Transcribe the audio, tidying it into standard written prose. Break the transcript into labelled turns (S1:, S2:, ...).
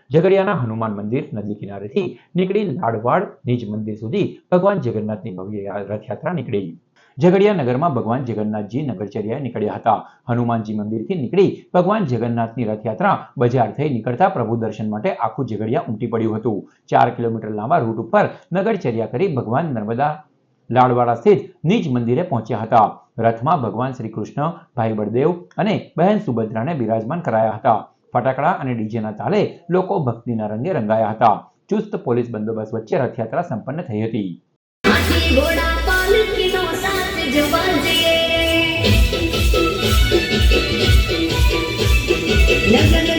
S1: ઝઘડિયાના હનુમાન મંદિર નદી કિનારેથી નીકળી લાડવાડ નિજ મંદિર સુધી ભગવાન જગન્નાથની ભવ્ય રથયાત્રા નીકળી। ઝઘડિયા નગરમાં ભગવાન જગન્નાથજી નગરચર્યાએ નીકળ્યા હતા। હનુમાનજી મંદિરથી નીકળી ભગવાન જગન્નાથની રથયાત્રા બજાર થઈ નીકળતા પ્રભુ દર્શન માટે આખું ઝઘડિયા ઉમટી પડ્યું હતું। 4 કિલોમીટર લાંબા રૂટ ઉપર નગરચર્યા કરી ભગવાન નર્મદા લાડવાડા સ્થિત નિજ મંદિરે પહોંચ્યા હતા। રથમાં ભગવાન શ્રી કૃષ્ણ, ભાઈ બળદેવ અને બહેન સુભદ્રાને બિરાજમાન કરાયા હતા। ફટાકડા અને ડીજેના તાલે લોકો ભક્તિના રંગે રંગાયા હતા। ચુસ્ત પોલીસ બંદોબસ્ત વચ્ચે રથયાત્રા સંપન્ન થઈ હતી।
S2: लगन